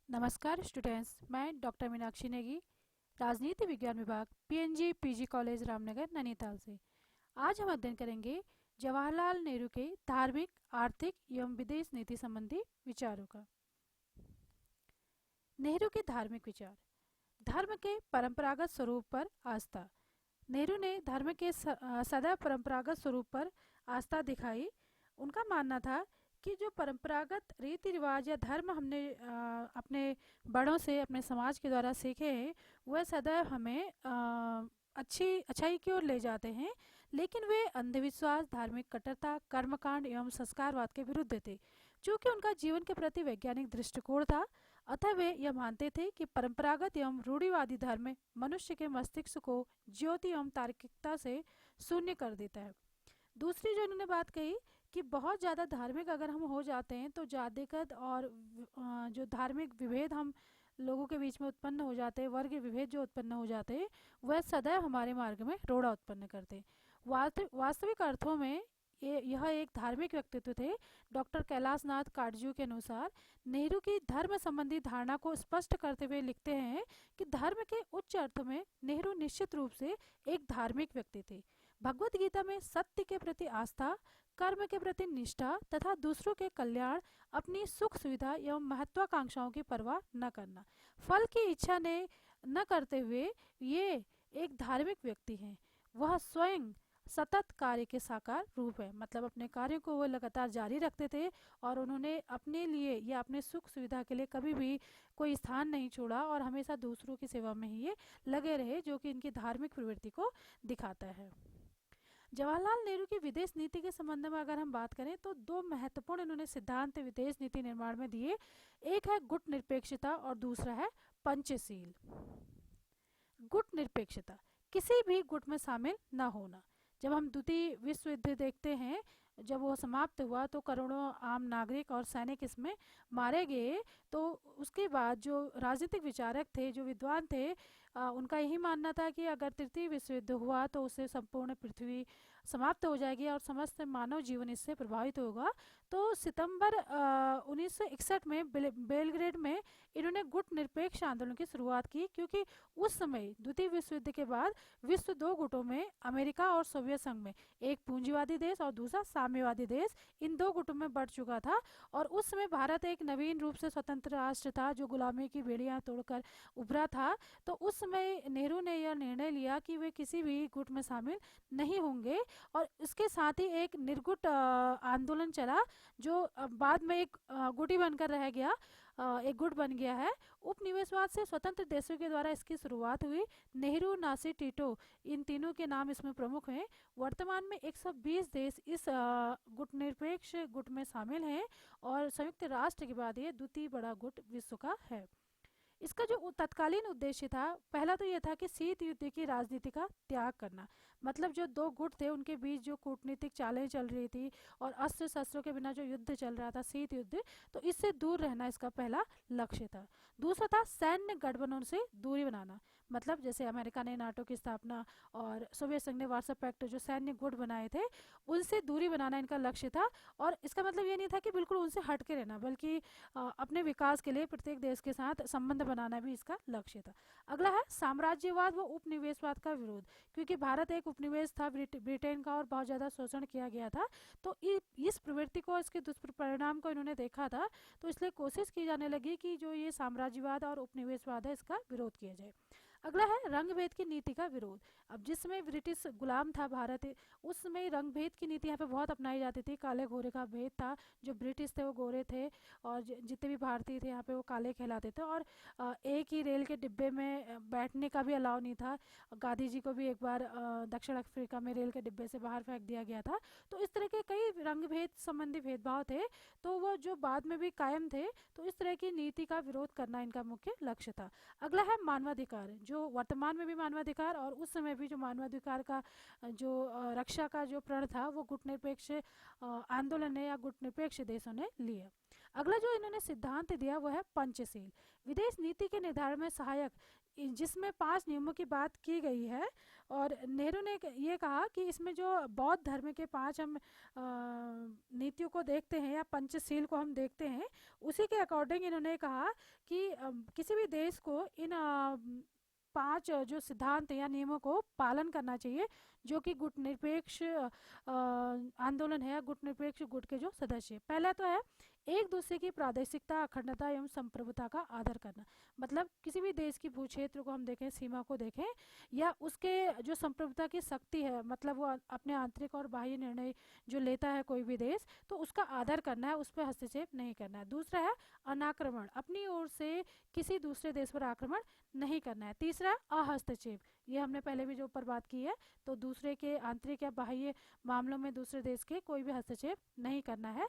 नमस्कार स्टूडेंट्स, मैं डॉक्टर मीनाक्षी नेगी, राजनीति विज्ञान विभाग PNG PG college Ramnagar Nainital से। आज हम अध्ययन करेंगे जवाहरलाल नेहरू के धार्मिक, आर्थिक एवं विदेश नीति संबंधी विचारों का। नेहरू के धार्मिक विचार। धर्म के परंपरागत स्वरूप पर आस्था। नेहरू ने धर्म के सदैव परंपरागत स्वरूप पर आस्था दिखाई। उनका मानना था कि जो परंपरागत रीति रिवाज या धर्म हमने अपने बड़ों से, अपने समाज के द्वारा सीखे हैं, वह सदैव हमें अच्छाई की ओर ले जाते हैं, लेकिन वे अंधविश्वास, धार्मिक कट्टरता, कर्मकांड एवं संस्कारवाद के विरुद्ध थे। चूँकि उनका जीवन के प्रति वैज्ञानिक दृष्टिकोण था, अतः वे यह मानते थे कि परंपरागत एवं रूढ़िवादी धर्म मनुष्य के मस्तिष्क को ज्योति एवं तार्किकता से शून्य कर देता है। दूसरी जो उन्होंने बात कही कि बहुत ज़्यादा धार्मिक अगर हम हो जाते हैं तो जातिगत और जो धार्मिक विभेद हम लोगों के बीच में उत्पन्न हो जाते हैं, वर्ग विभेद जो उत्पन्न हो जाते हैं, वह सदैव हमारे मार्ग में रोड़ा उत्पन्न करते हैं। वास्तविक अर्थों में यह एक धार्मिक व्यक्तित्व थे। डॉक्टर कैलाश नाथ काटजू के अनुसार नेहरू की धर्म संबंधी धारणा को स्पष्ट करते हुए लिखते हैं कि धर्म के उच्च अर्थ में नेहरू निश्चित रूप से एक धार्मिक व्यक्ति थे। भगवत गीता में सत्य के प्रति आस्था, कर्म के प्रति निष्ठा तथा दूसरों के कल्याण, अपनी सुख सुविधा एवं महत्वाकांक्षाओं की परवाह न करना, फल की इच्छा ने न करते हुए ये एक धार्मिक व्यक्ति हैं। वह स्वयं सतत कार्य के साकार रूप है, मतलब अपने कार्यों को वो लगातार जारी रखते थे और उन्होंने अपने लिए या अपने सुख सुविधा के लिए कभी भी कोई स्थान नहीं छोड़ा और हमेशा दूसरों की सेवा में ही ये लगे रहे, जो कि इनकी धार्मिक प्रवृत्ति को दिखाता है। जवाहरलाल नेहरू की विदेश नीति के संबंध में अगर हम बात करें तो दो महत्वपूर्ण इन्होंने सिद्धांत विदेश नीति निर्माण में दिए। एक है गुट निरपेक्षता और दूसरा है पंचशील। गुट निरपेक्षता, किसी भी गुट में शामिल न होना। जब हम द्वितीय विश्व युद्ध देखते हैं, जब वो समाप्त हुआ तो करोड़ों आम नागरिक और सैनिक इसमें मारे गए। तो उसके बाद जो राजनीतिक विचारक थे, जो विद्वान थे, उनका यही मानना था कि अगर तृतीय विश्व युद्ध हुआ तो उससे संपूर्ण पृथ्वी समाप्त हो जाएगी और समस्त मानव जीवन इससे प्रभावित होगा। तो सितंबर 1961 में बेलग्रेड में इन्होंने गुट निरपेक्ष आंदोलन की शुरुआत की, क्योंकि उस समय द्वितीय विश्व युद्ध के बाद विश्व दो गुटों में, अमेरिका और सोवियत संघ में, एक पूंजीवादी देश और दूसरा साम्यवादी देश, इन दो गुटों में बढ़ चुका था। और उस समय भारत एक नवीन रूप से स्वतंत्र राष्ट्र था जो गुलामी की बेड़ियां तोड़कर उभरा था। तो उस समय नेहरू ने यह निर्णय लिया कि वे किसी भी गुट में शामिल नहीं होंगे और इसके साथ ही एक निर्गुट आंदोलन चला, जो बाद में एक गुटी बनकर रह गया, एक गुट बन गया है। उपनिवेशवाद से स्वतंत्र देशों के द्वारा इसकी शुरुआत हुई। नेहरू, नासिर, टीटो, इन तीनों के नाम इसमें प्रमुख हैं। वर्तमान में 120 देश इस गुटनिरपेक्ष गुट में शामिल हैं और संयुक्त राष्ट्र के बाद ये द्वितीय बड़ा गुट विश्व का है। इसका जो तत्कालीन उद्देश्य था, पहला तो यह था कि शीत युद्ध की राजनीति का त्याग करना, मतलब जो दो गुट थे उनके बीच जो कूटनीतिक चालें चल रही थी और अस्त्र शस्त्रों के बिना जो युद्ध चल रहा था, शीत युद्ध, तो इससे दूर रहना इसका पहला लक्ष्य था। दूसरा था सैन्य गठबंधन से दूरी बनाना, मतलब जैसे अमेरिका ने नाटो की स्थापना और सोवियत संघ ने वार्सा पैक्ट, जो सैन्य गुट बनाए थे, उनसे दूरी बनाना इनका लक्ष्य था। और इसका मतलब ये नहीं था कि बिल्कुल उनसे हट के रहना, बल्कि अपने विकास के लिए प्रत्येक देश के साथ संबंध बनाना भी इसका लक्ष्य था। अगला है साम्राज्यवाद व उपनिवेशवाद का विरोध, क्योंकि भारत एक उपनिवेश था ब्रिटेन का और बहुत ज़्यादा शोषण किया गया था। तो इस प्रवृत्ति को, इसके दुष्परिणाम को इन्होंने देखा था, तो इसलिए कोशिश की जाने लगी कि जो ये साम्राज्यवाद और उपनिवेशवाद है इसका विरोध किया जाए। अगला है रंग भेद की नीति का विरोध। अब जिस समय ब्रिटिश गुलाम था भारत, उस समय रंग भेद की नीति यहाँ पे बहुत अपनाई जाती थी। काले गोरे का भेद था, जो ब्रिटिश थे वो गोरे थे और जितने भी भारतीय थे यहाँ पे वो काले कहलाते थे। और एक ही रेल के डिब्बे में बैठने का भी अलाउ नहीं था। गांधी जी को भी एक बार दक्षिण अफ्रीका में रेल के डिब्बे से बाहर फेंक दिया गया था। तो इस तरह के कई रंग भेद संबंधी भेदभाव थे, तो वो जो बाद में भी कायम थे। तो इस तरह की नीति का विरोध करना इनका मुख्य लक्ष्य था। अगला है मानवाधिकार, जो वर्तमान में भी मानवाधिकार और उस समय भी जो मानवाधिकार का जो रक्षा का जो प्रण था, वो गुटनिरपेक्ष आंदोलन ने या गुटनिरपेक्ष देशों ने लिया। अगला जो इन्होंने सिद्धांत दिया वो है पंचशील, विदेश नीति के निर्धारण में सहायक, जिसमें 5 नियमों की बात की गई है। और नेहरू ने ये कहा कि इसमें जो बौद्ध धर्म के 5 हम नीतियों को देखते हैं या पंचशील को हम देखते हैं, उसी के अकॉर्डिंग इन्होंने कहा कि किसी भी देश को इन 5 जो सिद्धांत या नियमों को पालन करना चाहिए, जो कि गुट निरपेक्ष आंदोलन है या गुट निरपेक्ष गुट के जो सदस्य। पहला तो है एक दूसरे की प्रादेशिकता, अखंडता एवं संप्रभुता का आदर करना। मतलब किसी भी देश की भू क्षेत्र को हम देखें, सीमा को देखें, या उसके जो संप्रभुता की शक्ति है, मतलब वो अपने आंतरिक और बाह्य निर्णय जो लेता है कोई भी देश, तो उसका आदर करना है, उस पर हस्तक्षेप नहीं करना है। दूसरा है अनाक्रमण, अपनी ओर से किसी दूसरे देश पर आक्रमण नहीं करना है। तीसरा अहस्तक्षेप, ये हमने पहले भी जो ऊपर बात की है, तो दूसरे के आंतरिक या बाह्य मामलों में दूसरे देश के कोई भी हस्तक्षेप नहीं करना है।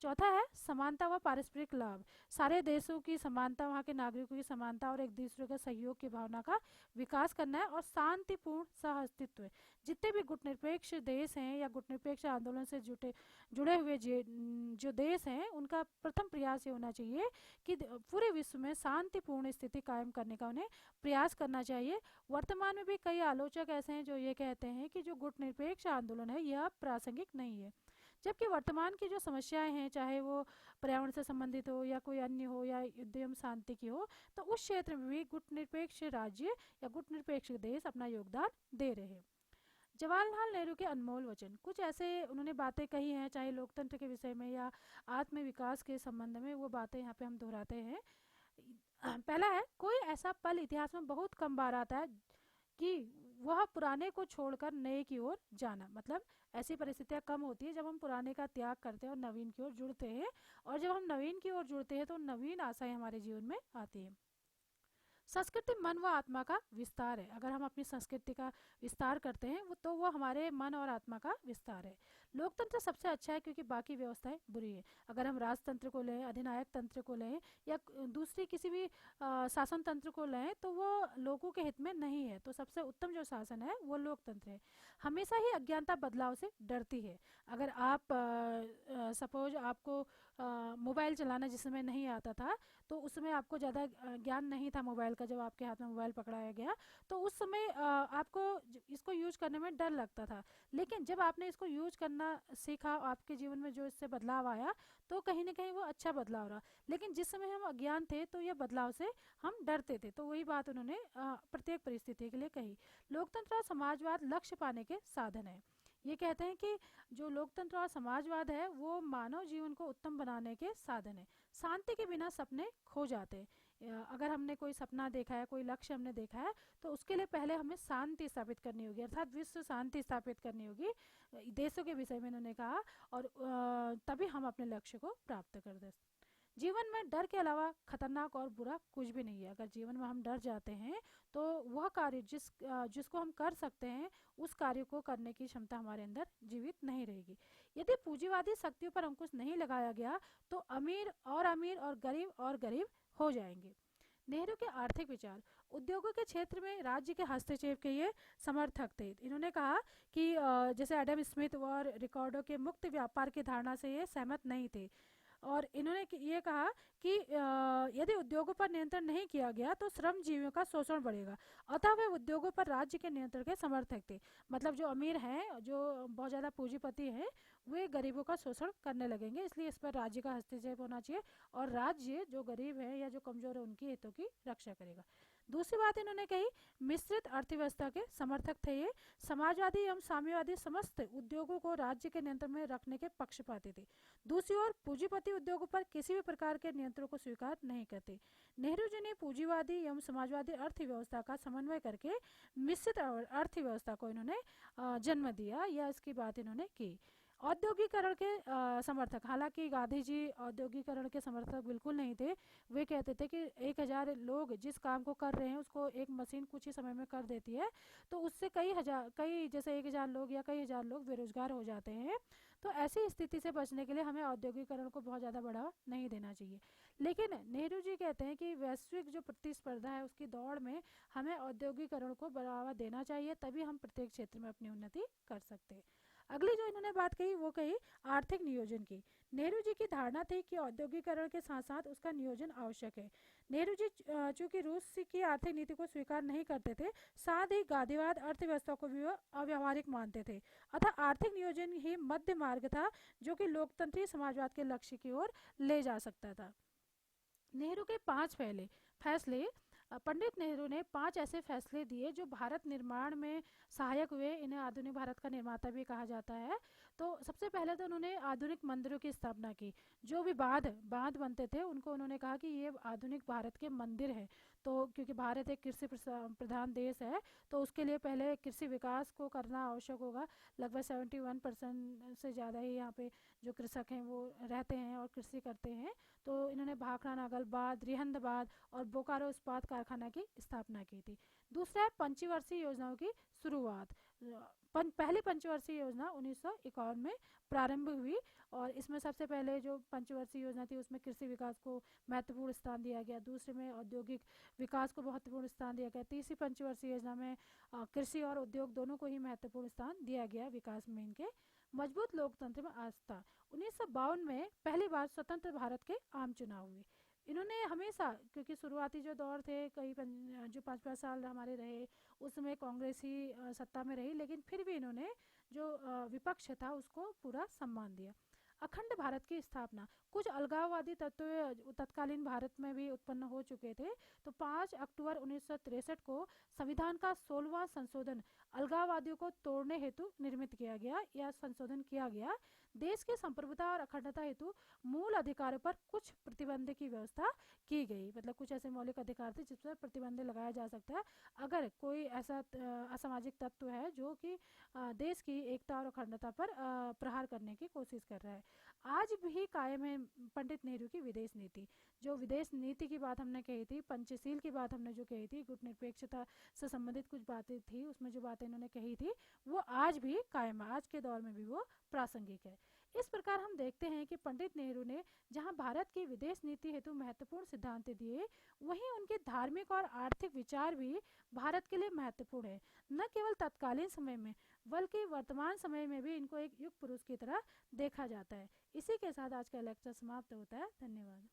चौथा है समानता व पारस्परिक लाभ, सारे देशों की समानता, वहाँ के नागरिकों की समानता और एक दूसरे के सहयोग की भावना का विकास करना है। और शांतिपूर्ण सह अस्तित्व, जितने भी गुटनिरपेक्ष देश हैं या गुटनिरपेक्ष आंदोलन से जुड़े हुए जो देश हैं, उनका प्रथम प्रयास ये होना चाहिए कि पूरे विश्व में शांतिपूर्ण स्थिति कायम करने का उन्हें प्रयास करना चाहिए। वर्तमान में भी कई आलोचक ऐसे हैं जो ये कहते हैं कि जो गुटनिरपेक्ष आंदोलन है यह प्रासंगिक नहीं है, जबकि वर्तमान की जो समस्याएं हैं, चाहे वो पर्यावरण से संबंधित हो या कोई अन्य हो या युद्ध एवं शांति की हो, तो उस क्षेत्र में भी गुटनिरपेक्ष राज्य या गुटनिरपेक्ष देश अपना योगदान दे रहे हैं। जवाहरलाल नेहरू के अनमोल वचन, कुछ ऐसे उन्होंने बातें कही हैं, चाहे लोकतंत्र के विषय में या आत्म विकास के संबंध में, वो बातें यहाँ पे हम दोहराते हैं। पहला है, कोई ऐसा पल इतिहास में बहुत कम बार आता है कि वह पुराने को छोड़कर नए की ओर जाना। मतलब ऐसी परिस्थितियां कम होती है जब हम पुराने का त्याग करते हैं और नवीन की ओर जुड़ते हैं, और जब हम नवीन की ओर जुड़ते हैं तो नवीन आशाएं हमारे जीवन में आती हैं। संस्कृति मन व आत्मा का विस्तार है, अगर हम अपनी संस्कृति का विस्तार करते हैं तो वो हमारे मन और आत्मा का विस्तार है। लोकतंत्र सबसे अच्छा है क्योंकि बाकी व्यवस्थाएं बुरी है। अगर हम राजतंत्र को लें, अधिनायक तंत्र को लें या दूसरी किसी भी शासन तंत्र को लें, तो वो लोगों के हित में नहीं है। तो सबसे उत्तम जो शासन है वो लोकतंत्र है। हमेशा ही अज्ञानता बदलाव से डरती है। अगर आप सपोज आपको मोबाइल चलाना जिस समय नहीं आता था, तो उस समय आपको ज़्यादा ज्ञान नहीं था मोबाइल का, जब आपके हाथ में मोबाइल पकड़ाया गया तो उस समय आपको इसको यूज करने में डर लगता था। लेकिन जब आपने इसको यूज करना सीखा, आपके जीवन में जो इससे बदलाव आया, तो कहीं ना कहीं वो अच्छा बदलाव रहा। लेकिन जिस समय हम अज्ञान थे तो यह बदलाव से हम डरते थे। तो वही बात उन्होंने प्रत्येक परिस्थिति के लिए कही। लोकतंत्र और समाजवाद लक्ष्य पाने के साधन है। ये कहते हैं कि जो लोकतंत्र और समाजवाद है वो मानव जीवन को उत्तम बनाने के साधन है। शांति के बिना सपने खो जाते हैं। अगर हमने कोई सपना देखा है, कोई लक्ष्य हमने देखा है, तो उसके लिए पहले हमें शांति स्थापित करनी होगी, अर्थात विश्व शांति स्थापित करनी होगी, देशों के विषय में उन्होंने कहा, और तभी हम अपने लक्ष्य को प्राप्त कर दे। जीवन में डर के अलावा खतरनाक और बुरा कुछ भी नहीं है। अगर जीवन में हम डर जाते हैं तो वह कार्य जिसको हम कर सकते हैं, उस कार्य को करने की क्षमता हमारे अंदर जीवित नहीं रहेगी। यदि पूंजीवादी शक्तियों पर अंकुश नहीं लगाया गया तो अमीर और गरीब हो जाएंगे। नेहरू के आर्थिक विचार, उद्योगों के क्षेत्र में राज्य के हस्तक्षेप के ये समर्थक थे। इन्होंने कहा कि जैसे एडम स्मिथ और रिकार्डो के मुक्त व्यापार की धारणा से ये सहमत नहीं थे, और इन्होंने ये कहा कि यदि उद्योगों पर नियंत्रण नहीं किया गया तो श्रमजीवियों का शोषण बढ़ेगा, अतः वे उद्योगों पर राज्य के नियंत्रण के समर्थक थे। मतलब जो अमीर हैं, जो बहुत ज़्यादा पूंजीपति हैं, वे गरीबों का शोषण करने लगेंगे, इसलिए इस पर राज्य का हस्तक्षेप होना चाहिए, और राज्य जो गरीब है या जो कमज़ोर है उनकी हितों की रक्षा करेगा। दूसरी बात इन्होंने कही, मिश्रित अर्थव्यवस्था के समर्थक थे ये। समाजवादी एवं साम्यवादी समस्त उद्योगों को राज्य के नियंत्रण में रखने के पक्षपाती थे। दूसरी ओर पूंजीपति उद्योगों पर किसी भी प्रकार के नियंत्रण को स्वीकार नहीं करते। नेहरू जी ने पूंजीवादी एवं समाजवादी अर्थव्यवस्था का समन्वय करके मिश्रित अर्थव्यवस्था को इन्होंने जन्म दिया, या इसकी बात इन्होंने की। औद्योगिकरण के समर्थक, हालांकि गांधी जी औद्योगिकरण के समर्थक बिल्कुल नहीं थे। वे कहते थे कि 1000 लोग जिस काम को कर रहे हैं उसको एक मशीन कुछ ही समय में कर देती है, तो उससे कई जैसे 1000 लोग या कई हजार लोग बेरोजगार हो जाते हैं। तो ऐसी स्थिति से बचने के लिए हमें औद्योगिकरण को बहुत ज़्यादा बढ़ावा नहीं देना चाहिए। लेकिन नेहरू जी कहते हैं कि वैश्विक जो प्रतिस्पर्धा है उसकी दौड़ में हमें औद्योगिकरण को बढ़ावा देना चाहिए, तभी हम प्रत्येक क्षेत्र में अपनी उन्नति कर सकते हैं। अगली जो इन्होंने बात कही वो कही आर्थिक नियोजन की। नेहरू जी की धारणा थी कि औद्योगिकरण के साथ साथ उसका नियोजन आवश्यक है। नेहरू जी चूंकि रूस की आर्थिक नीति को स्वीकार नहीं करते थे, साथ ही गांधीवाद अर्थव्यवस्था को भी वो अव्यवहारिक मानते थे। अतः आर्थिक नियोजन ही मध्य मार्ग था जो कि लोकतंत्री समाजवाद के लक्ष्य की ओर ले जा सकता था। नेहरू के पांच पहले फैसले, पंडित नेहरू ने पांच ऐसे फैसले दिए जो भारत निर्माण में सहायक हुए। इन्हें आधुनिक भारत का निर्माता भी कहा जाता है। तो सबसे पहले तो उन्होंने आधुनिक मंदिरों की स्थापना की। जो भी बांध बांध बनते थे उनको उन्होंने कहा कि ये आधुनिक भारत के मंदिर हैं। तो क्योंकि भारत एक कृषि प्रधान देश है, तो उसके लिए पहले कृषि विकास को करना आवश्यक होगा। लगभग 71% से ज़्यादा ही यहाँ पे जो कृषक हैं वो रहते हैं और कृषि करते हैं। तो इन्होंने भाखड़ा नागलबाद, रिहंदबाद और बोकारो इस्पात कारखाना की स्थापना की थी। दूसरा है पंचवर्षीय योजनाओं की शुरुआत। पहली पंचवर्षीय योजना 1951 में प्रारंभ हुई और इसमें सबसे पहले जो पंचवर्षीय योजना थी उसमें कृषि विकास को महत्वपूर्ण स्थान दिया गया। दूसरे में औद्योगिक विकास को महत्वपूर्ण स्थान दिया गया। तीसरी पंचवर्षीय योजना में कृषि और उद्योग दोनों को ही महत्वपूर्ण स्थान दिया गया विकास में इनके। मजबूत लोकतंत्र में आस्था। 1952 में पहली बार स्वतंत्र भारत के आम चुनाव हुए। इन्होंने हमेशा, क्योंकि शुरुआती जो दौर थे कई जो 5-5 साल हमारे रहे उसमें कांग्रेस ही सत्ता में रही, लेकिन फिर भी इन्होंने जो विपक्ष था उसको पूरा सम्मान दिया। अखंड भारत की स्थापना। कुछ अलगाववादी तत्व तत्कालीन भारत में भी उत्पन्न हो चुके थे। तो 5 अक्टूबर 1963 को संविधान का 16वां संशोधन अलगाववादियों को तोड़ने हेतु निर्मित किया गया या संशोधन किया गया। देश की संप्रभुता और अखंडता हेतु मूल अधिकारों पर कुछ प्रतिबंध की व्यवस्था की गई। मतलब कुछ ऐसे मौलिक अधिकार थे जिस पर प्रतिबंध लगाया जा सकता है अगर कोई ऐसा असामाजिक तत्व है जो कि देश की एकता और अखंडता पर प्रहार करने की कोशिश कर रहा है। आज भी कायम है पंडित नेहरू की विदेश नीति। जो विदेश नीति की बात हमने कही थी, पंचशील की बात हमने जो कही थी, गुटनिरपेक्षता से संबंधित कुछ बातें थी, उसमें जो बातें इन्होंने कही थी वो आज भी कायम है, आज के दौर में भी वो प्रासंगिक है। इस प्रकार हम देखते हैं कि पंडित नेहरू ने जहां भारत की विदेश नीति हेतु महत्वपूर्ण सिद्धांत दिए, वहीं उनके धार्मिक और आर्थिक विचार भी भारत के लिए महत्वपूर्ण है। न केवल तत्कालीन समय में बल्कि वर्तमान समय में भी इनको एक युग पुरुष की तरह देखा जाता है। इसी के साथ आज का लेक्चर समाप्त होता है। धन्यवाद।